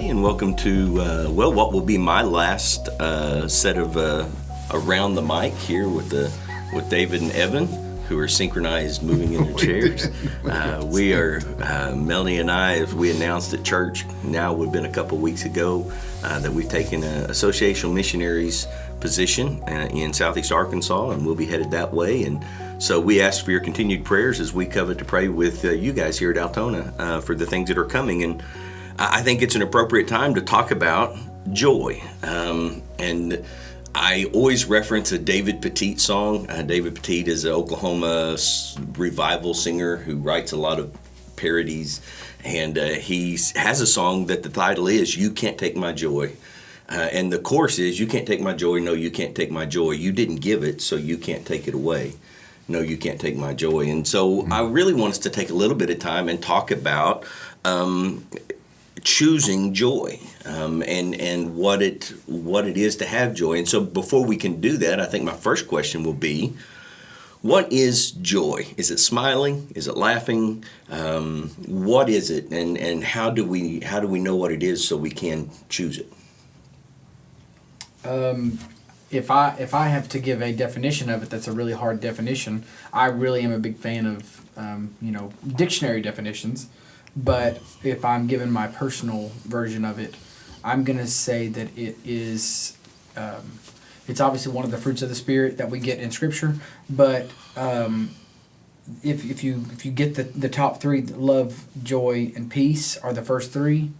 everybody, and welcome to, what will be my last set of Around the Mic here with David and Evan, who are synchronized moving in their chairs. We are, Melanie and I, as we announced at church, now we've been a couple weeks ago, that we've taken an associational missionaries position in Southeast Arkansas, and we'll be headed that way. And so we ask for your continued prayers as we covet to pray with you guys here at Altona for the things that are coming. And I think it's an appropriate time to talk about joy. And I always reference a David Petit song. David Petit is an Oklahoma revival singer who writes a lot of parodies. And he has a song that the title is, "You Can't Take My Joy." And the chorus is, "You can't take my joy, no, you can't take my joy. You didn't give it, so you can't take it away. No, you can't take my joy." And so I really want us to take a little bit of time and talk about choosing joy, and what it is to have joy. And so before we can do that, I think my first question will be, what is joy? Is it smiling? Is it laughing? What is it? And how do we know what it is so we can choose it? If I have to give a definition of it, that's a really hard definition. I really am a big fan of dictionary definitions. But if I'm given my personal version of it, I'm going to say that it is, it's obviously one of the fruits of the Spirit that we get in Scripture. But if you get the top three, love, joy, and peace are the first three.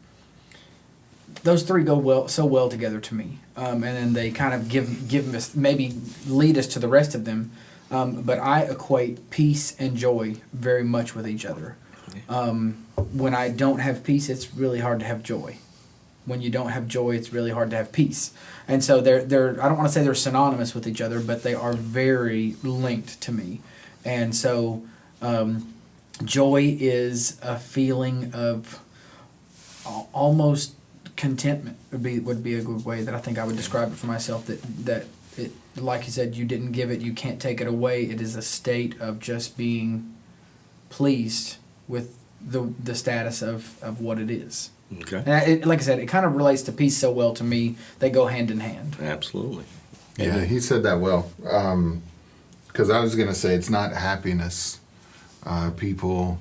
Those three go so well together to me, and then they kind of give us, maybe lead us to the rest of them. But I equate peace and joy very much with each other. When I don't have peace, it's really hard to have joy. When you don't have joy, it's really hard to have peace. And so they're I don't want to say they're synonymous with each other, but they are very linked to me. And so joy is a feeling of almost contentment would be a good way that I think I would describe it for myself, that it, like you said, you didn't give it, you can't take it away. It is a state of just being pleased with the status of what it is. Okay. And like I said, it kind of relates to peace so well to me. They go hand in hand. Absolutely. Yeah, he said that well. Because I was going to say it's not happiness. People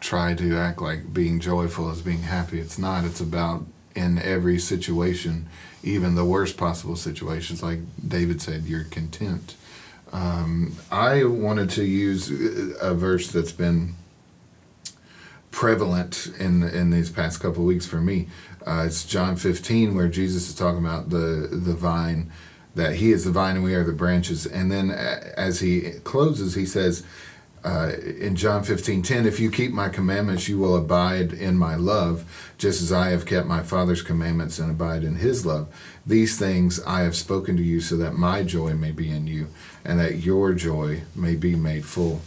try to act like being joyful is being happy. It's not. It's about in every situation, even the worst possible situations, like David said, you're content. I wanted to use a verse that's been prevalent in these past couple of weeks for me. It's John 15, where Jesus is talking about the vine, that he is the vine and we are the branches. And then as he closes, he says in John 15:10, "If you keep my commandments, you will abide in my love, just as I have kept my Father's commandments and abide in his love. These things I have spoken to you so that my joy may be in you and that your joy may be made full."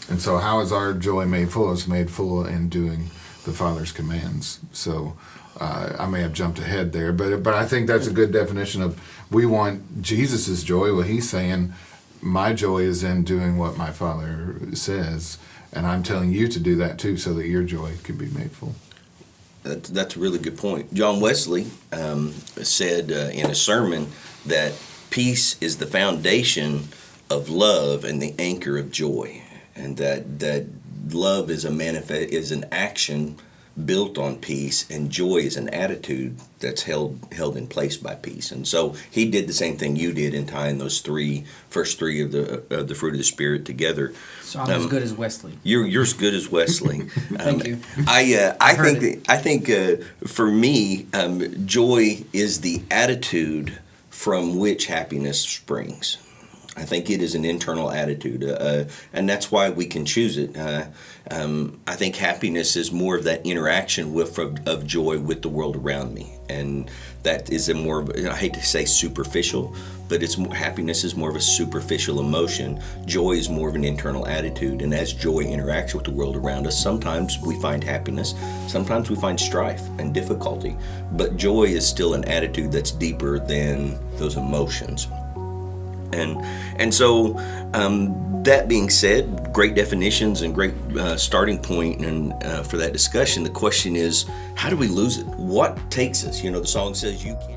And so how is our joy made full? It's made full in doing the Father's commands. So I may have jumped ahead there, but I think that's a good definition of, we want Jesus' joy. Well, he's saying, my joy is in doing what my Father says, and I'm telling you to do that too so that your joy can be made full. That's a really good point. John Wesley said in a sermon that peace is the foundation of love and the anchor of joy. And that love is an action built on peace, and joy is an attitude that's held in place by peace. And so he did the same thing you did in tying those first three of the fruit of the Spirit together. So I'm as good as Wesley. You're as good as Wesley. Thank you. I think for me, joy is the attitude from which happiness springs. I think it is an internal attitude, and that's why we can choose it. I think happiness is more of that interaction of joy with the world around me, and that is I hate to say superficial, but happiness is more of a superficial emotion. Joy is more of an internal attitude, and as joy interacts with the world around us, sometimes we find happiness, sometimes we find strife and difficulty, but joy is still an attitude that's deeper than those emotions. And so, that being said, great definitions and great starting point and for that discussion. The question is, how do we lose it? What takes us? The song says you can't.